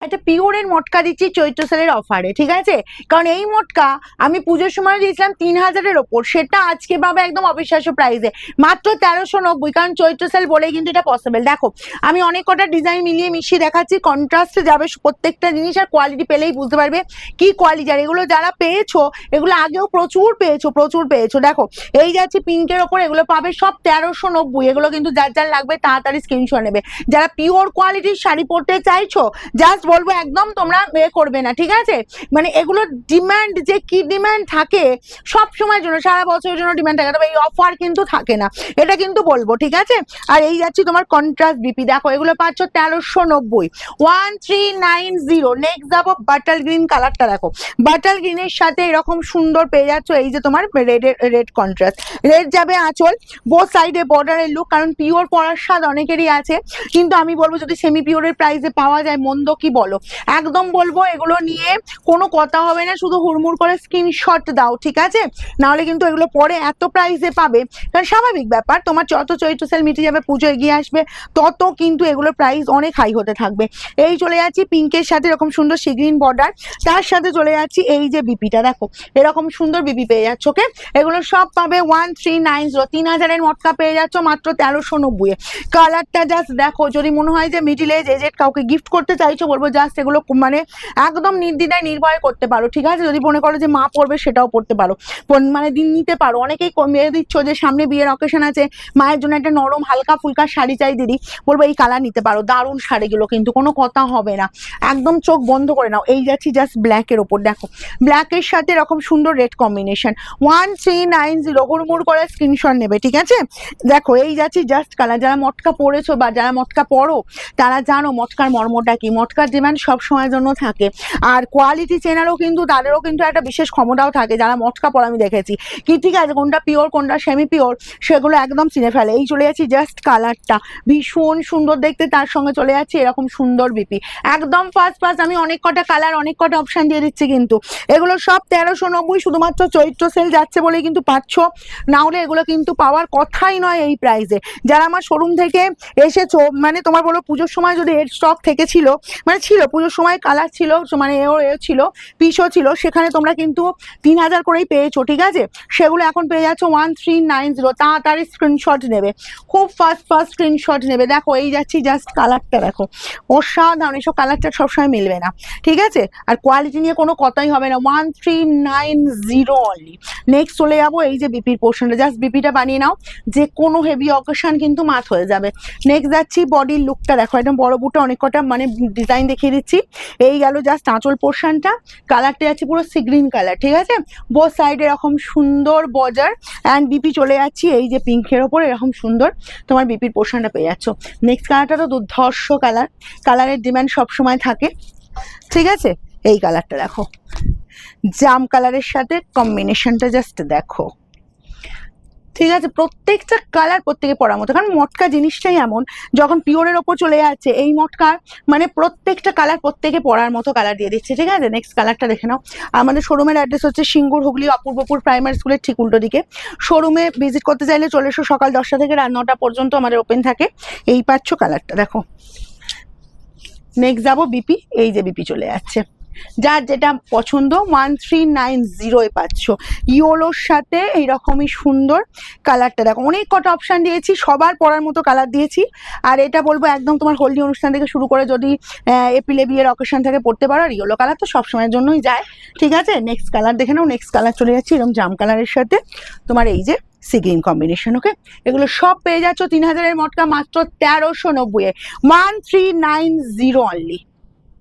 একটা পিওরের মটকা দিচ্ছি চৈত্র সেলের অফারে, ঠিক আছে? কারণ এই মটকা আমি পুজোর সময় দিয়েছিলাম 3000-এর ওপর, সেটা আজকে পাবে একদম অবিশ্বাস্য প্রাইসে মাত্র 1390। কারণ চৈত্র সেল বলেই কিন্তু এটা পসিবল। দেখো আমি অনেক কটা ডিজাইন মিলিয়ে মিশিয়ে দেখাচ্ছি, কন্ট্রাস্টে যাবে প্রত্যেকটা জিনিস, আর কোয়ালিটি পেলেই বুঝতে পারবে কি কোয়ালিটি। আর এগুলো যারা পেয়েছো এগুলো আগেও প্রচুর পেয়েছো। দেখো এই যাচ্ছে পিঙ্কের ওপর, এগুলো পাবে সব 1390। এগুলো কিন্তু যার যার লাগবে তাড়াতাড়ি স্ক্রিনশট নেবে। যারা পিওর কোয়ালিটির শাড়ি পরতে চাইছো জাস্ট বলবো একদম তোমরা করবে না, ঠিক আছে? মানে এগুলো ডিমান্ড, যে কি ডিমান্ড থাকে সব সময়ের জন্য, সারা বছরের জন্য ডিমান্ড থাকে, তবে এই অফার কিন্তু থাকে না, এটা কিন্তু বলবো, ঠিক আছে? আর এই যাচ্ছি তোমার কন্ট্রাস্ট বিপি, দেখো এগুলো পাচ্ছ 1390, 1390। নেক্সট যাবো বাটার গ্রিন কালারটা, দেখো বাটার গ্রিনের সাথে এরকম সুন্দর পেয়ে যাচ্ছ এই যে তোমার রেড কন্ট্রাস্ট। রেড যাবে আঁচল, বোথ সাইডে বর্ডারের লুক। কারণ পিওর পরার স্বাদ অনেকেরই আছে, কিন্তু আমি বলবো যদি সেমি পিওরের প্রাইসে পাওয়া যায় মন্দ কি বলো? একদম বলবো এগুলো নিয়ে কোনো কথা হবে না, শুধু হুড়মুড় করে স্ক্রিনশট দাও, ঠিক আছে? নাহলে কিন্তু এগুলো পরে এত প্রাইসে পাবে, কারণ স্বাভাবিক ব্যাপার, তোমার যত চৈত্র সেল মিটে যাবে, পুজো এগিয়ে আসবে, তত কিন্তু এগুলোর প্রাইস অনেক হাই হতে থাকবে। এই চলে যাচ্ছি পিঙ্কের সাথে এরকম সুন্দর সি গ্রিন বর্ডার, তার সাথে চলে যাচ্ছি এই যে বিপিটা, দেখো এরকম সুন্দর বিপি পেয়ে যাচ্ছ। ওকে, এগুলো সব পাবে 1390। 3000-এর মটকা পেয়ে যাচ্ছ মাত্র 1390। কালারটা জাস্ট দেখো, যদি মনে হয় যে মিডিল এজ এজেড কাউকে গিফট করতে চাইছো, বলবো জাস্ট এগুলো মানে একদম নির্দ্বিধায় নির্ভয় করতে পারো, ঠিক আছে? যদি মনে করো যে মা পড়বে সেটাও পড়তে পারো, মানে দিন নিতে পারো। অনেকেই কমিয়ে দিচ্ছ যে সামনে বিয়ের অকেশন আছে, মায়ের জন্য একটা নরম হালকা ফুলকা শাড়ি চাই দিদি, বলবো এই কালার নিতে পারো, দারুণ শাড়িগুলো কিন্তু কোনো কথা হবে না, একদম চোখ বন্ধ করে নাও। এই যাচ্ছি জাস্ট ব্ল্যাকের ওপর, দেখো ব্ল্যাকের সাথে এরকম সুন্দর রেড কম্বিনেশন, 1390। হুড়মুড় করে স্ক্রিনশট নেবে, ঠিক আছে? দেখো এই যাচ্ছি জাস্ট কালার। যারা মটকা পরেছো বা যারা মটকা পরো তারা জানো মটকার মর্মটা কি। মটকার ডিমান্ড সব সময়ের জন্য থাকে, আর কোয়ালিটি চেনারও কিন্তু তাদেরও কিন্তু একটা বিশেষ ক্ষমতাও থাকে যারা মটকা পরে আমি দেখেছি, কি ঠিক আছে কোনটা পিওর কোনটা সেমি পিওর সেগুলো একদম চিনে ফেলে। এই চলে যাচ্ছি জাস্ট কালারটা, ভীষণ সুন্দর দেখতে, তার সঙ্গে চলে যাচ্ছে এরকম সুন্দর বিপি, একদম ফার্স্ট আমি অনেক কটা কালার অনেক কটা অপশন দিয়ে দিচ্ছি, কিন্তু এগুলো সব 1390। শুধুমাত্র চৈত্র সেল যাচ্ছে বলেই কিন্তু পাচ্ছ, না হলে এগুলো কিন্তু পাওয়ার কথাই নয় এই প্রাইসে। যারা আমার শোরুম থেকে এসেছো, মানে তোমার বলো পুজোর সময় যদি এর স্টক থেকে ছিল, মানে ছিল পুজোর সময় কালার ছিল, মানে এও ছিল, পিসও ছিল, সেখানে তোমরা কিন্তু 3000 করেই পেয়েছো, ঠিক আছে? সেগুলো এখন পেয়ে যাচ্ছ 1390। তাড়াতাড়ি স্ক্রিনশট নেবে, খুব ফাস্ট স্ক্রিনশট নেবে। দেখো এই যাচ্ছি জাস্ট কালারটা, দেখো অসাধারণ। এসব কালারটা সবসময় মিলবে না, ঠিক আছে? আর কোয়ালিটি নিয়ে কোনো কথাই হবে না, 1390 অনলি। নেক্সট চলে যাবো এই যে বিপির পোর্শনটা, জাস্ট বিপিটা বানিয়ে নাও, যে কোনো হেভি অকেশন কিন্তু মাত হয়ে যাবে। নেক্সট যাচ্ছি বডির লুকটা, দেখো একদম বড় বুটা অনেক কটা মানে ডিজাইন দেখিয়ে দিচ্ছি। এই গেল জাস্ট আঁচল পোর্শনটা, কালারটা যাচ্ছে পুরো সি গ্রিন কালার, ঠিক আছে? বোথ সাইড এরকম সুন্দর বর্ডার, অ্যান্ড বিপি চলে যাচ্ছি এই যে পিঙ্কের ওপর, এরকম সুন্দর তোমার বিপির পোর্শনটা পেয়ে যাচ্ছ। নেক্সট কালারটা তো দুর্ধর্ষ কালার, কালারের ডিমান্ড সবসময় থাকে, ঠিক আছে? এই কালারটা দেখো, জাম কালারের সাথে কম্বিনেশনটা জাস্ট দেখো, ঠিক আছে? প্রত্যেকটা কালার প্রত্যেকে পরার মতো, কারণ মটকা জিনিসটাই এমন, যখন পিওরের ওপর চলে যাচ্ছে এই মটকার মানে প্রত্যেকটা কালার প্রত্যেকে পরার মতো কালার দিয়ে দিচ্ছে, ঠিক আছে? নেক্সট কালারটা দেখে নাও। আমাদের শোরুমের অ্যাড্রেস হচ্ছে সিঙ্গুর, হুগলি, অপূর্বপুর প্রাইমারি স্কুলের ঠিক উল্টো দিকে। শোরুমে ভিজিট করতে চাইলে চলে এসো, সকাল 10টা থেকে রাত 9টা পর্যন্ত আমাদের ওপেন থাকে। এই পাচ্ছ কালারটা, দেখো। নেক্সট যাবো বিপি, এই যে বিপি চলে যাচ্ছে, যার যেটা পছন্দ 1390 পাচ্ছ। ইয়োলোর সাথে এইরকমই সুন্দর কালারটা, দেখো অনেক কটা অপশান দিয়েছি, সবার পরার মতো কালার দিয়েছি। আর এটা বলবো একদম তোমার হলদি অনুষ্ঠান থেকে শুরু করে যদি এপ্রিলে বিয়ের অকেশন থেকে পড়তে পারো। আর ইয়োলো কালার তো সবসময়ের জন্যই যায়, ঠিক আছে? নেক্সট কালার দেখে নাও। নেক্সট কালার চলে যাচ্ছে এরকম জাম কালারের সাথে তোমার এই যে সি গ্রিন কম্বিনেশন। ওকে, এগুলো সব পেয়ে যাচ্ছ 3000-এর মটকা মাত্র 1390-এ, 1390 অনলি।